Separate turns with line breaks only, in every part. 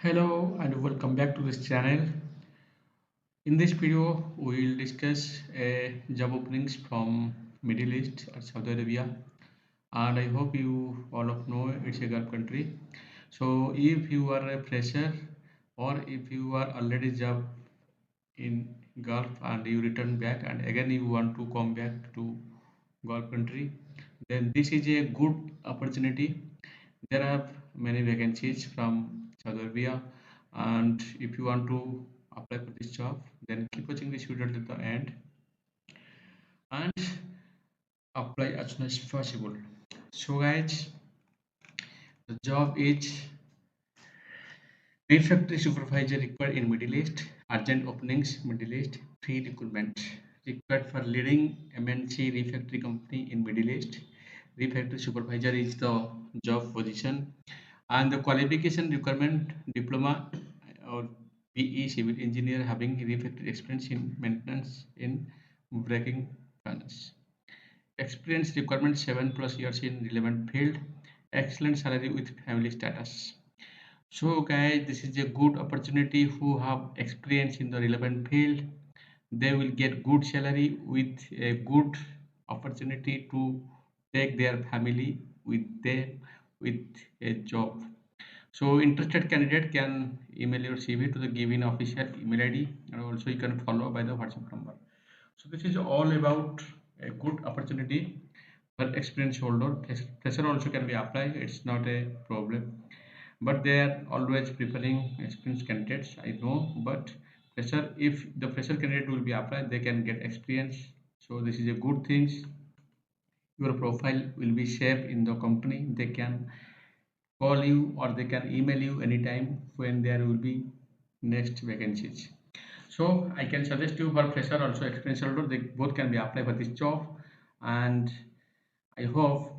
Hello and welcome back to this channel. In this video, we will discuss job openings from Middle East or Saudi Arabia, and I hope you all of know it's a Gulf country. So, if you are a fresher or if you are already job in Gulf and you return back and again you want to come back to Gulf country, then this is a good opportunity. There are many vacancies from Saudi Arabia, and if you want to apply for this job, then keep watching this video till the end and apply as soon as possible. So, guys, the job is Refractory Supervisor required in Middle East, urgent openings, Middle East, free recruitment required for leading MNC refractory company in Middle East. Refractory Supervisor is the job position, and the qualification requirement Diploma or B.E Civil Engineer having refractory experience in maintenance in braking furnace. Experience requirement 7 plus years in relevant field. Excellent salary with family status. So guys, this is a good opportunity who have experience in the relevant field. They will get good salary with a good opportunity to take their family with them with a job. So interested candidate can email your CV to the given official email ID, and also you can follow by the WhatsApp number. So this is all about a good opportunity for experience holder. Fresher also can be applied. It's not a problem, but they are always preferring experienced candidates. I know, but fresher, if the fresher candidate will be applied, they can get experience. So this is a good thing. Your profile will be saved in the company. They can call you or they can email you anytime when there will be next vacancies. So I can suggest you for fresher also experience holder. They both can be applied for this job, and I hope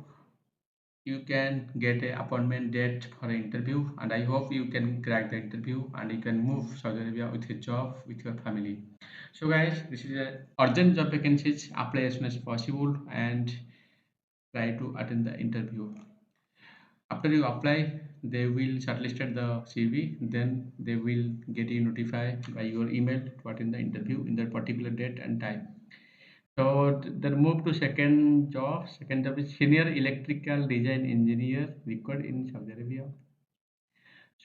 you can get a appointment date for an interview, and I hope you can crack the interview and you can move Saudi Arabia with a job with your family. So guys, this is a urgent job vacancies. Apply as soon as possible and try to attend the interview. After you apply, they will shortlisted the CV, then they will get you notified by your email to attend the interview in that particular date and time. So then move to second job. Second job is senior electrical design engineer required in Saudi Arabia.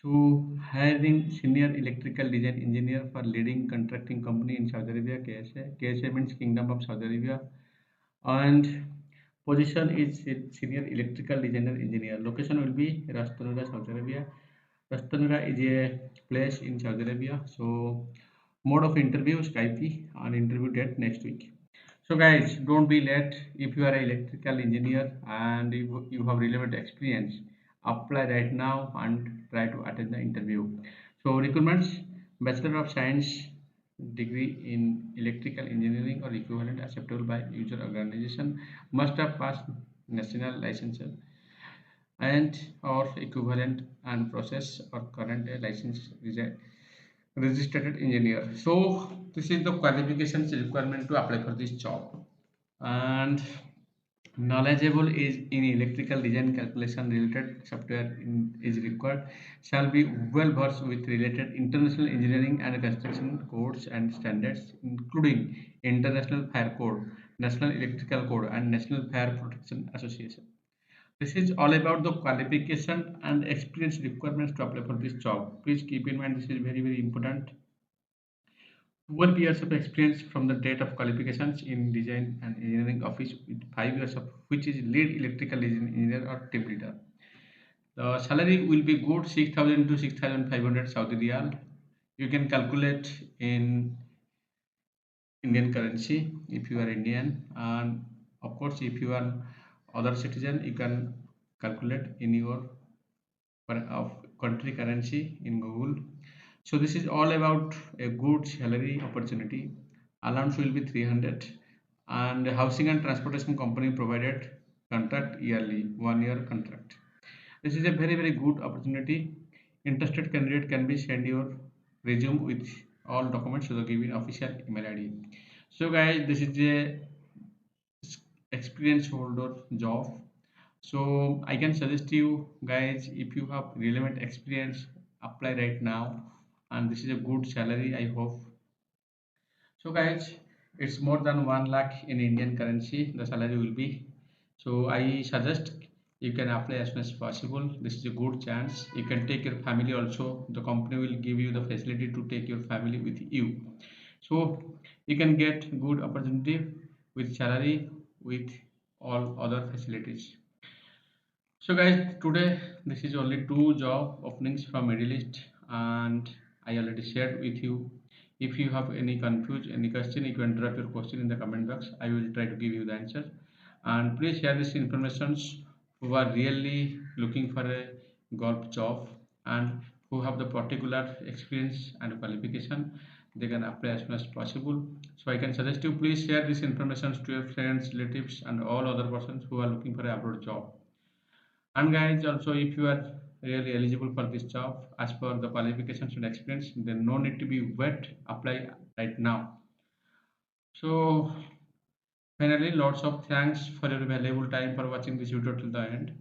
So hiring senior electrical design engineer for leading contracting company in Saudi Arabia, KSA. KSA means Kingdom of Saudi Arabia, and position is senior electrical designer engineer. Location will be Ras Tanura, Saudi Arabia. Ras Tanura is a place in Saudi Arabia. So mode of interview Skype and interview date next week. So guys, don't be late. If you are an electrical engineer and you have relevant experience, apply right now and try to attend the interview. So requirements: Bachelor of Science degree in electrical engineering or equivalent acceptable by user organization, must have passed national license and or equivalent and process or current license registered engineer. So this is the qualifications requirement to apply for this job. And knowledgeable is in electrical design calculation related software is required, shall be well versed with related international engineering and construction codes and standards, including international fire code, national electrical code, and national fire protection association. This is all about the qualification and experience requirements to apply for this job. Please keep in mind, this is very important. 12 years of experience from the date of qualifications in design and engineering office with 5 years of which is lead electrical engineer or team leader. The salary will be good, 6,000 to 6,500 Saudi Riyal. You can calculate in Indian currency if you are Indian, and of course if you are other citizen you can calculate in your of country currency in Google. So this is all about a good salary opportunity. Allowance will be 300, and housing and transportation company provided contract yearly, 1 year contract. This is a very good opportunity. Interested candidate can be send your resume with all documents to the given official email ID. So guys, this is a experience holder job. So I can suggest you guys, if you have relevant experience, apply right now, and this is a good salary, I hope. So guys, it's more than 1 lakh in Indian currency, the salary will be. So I suggest you can apply as soon as possible. This is a good chance. You can take your family also. The company will give you the facility to take your family with you. So you can get good opportunity with salary with all other facilities. So guys, today this is only two job openings from Middle East, and I already shared with you. If you have any confused, any question, you can drop your question in the comment box. I will try to give you the answer. And please share this information who are really looking for a golf job and who have the particular experience and qualification. They can apply as soon as possible. So I can suggest you please share this information to your friends, relatives, and all other persons who are looking for a abroad job. And guys, also if you are really eligible for this job as per the qualifications and experience, then no need to be wait, apply right now. So finally, lots of thanks for your valuable time for watching this video till the end.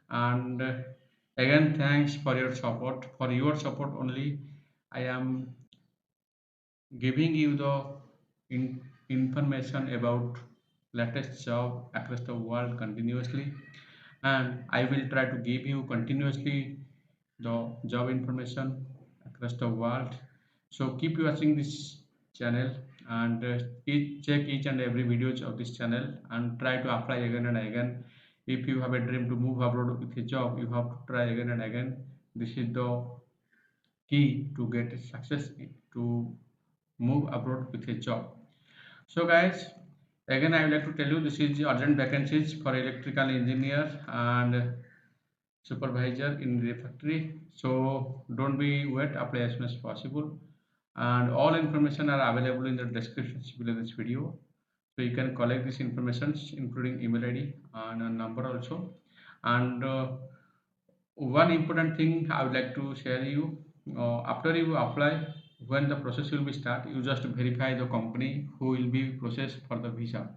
And again, thanks for your support. For your support only, I am giving you the information about latest job across the world continuously, and I will try to give you continuously the job information across the world. So keep watching this channel and check each and every videos of this channel and try to apply again and again. If you have a dream to move abroad with a job, you have to try again and again. This is the key to get success to move abroad with a job. So guys, again I would like to tell you this is urgent vacancies for electrical engineer and supervisor in refractory. So don't be wait, apply as soon as possible. And all information are available in the description below this video. So you can collect this information including email ID and a number also. And one important thing I would like to share you, after you apply, when the process will be start, you just verify the company who will be processed for the visa.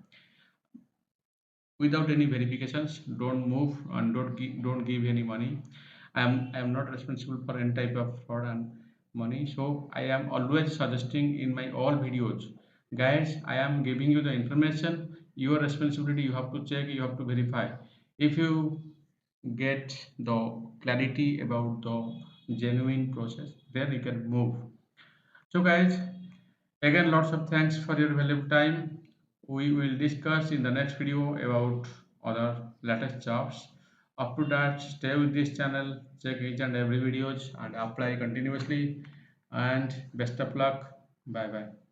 Without any verifications, don't move and don't give any money. I am not responsible for any type of fraud and money, so I am always suggesting in my all videos, guys, I am giving you the information, your responsibility, you have to check, you have to verify. If you get the clarity about the genuine process, then you can move. So guys, again, lots of thanks for your valuable time. We will discuss in the next video about other latest jobs. Up to that, stay with this channel, check each and every videos and apply continuously. And best of luck. Bye bye.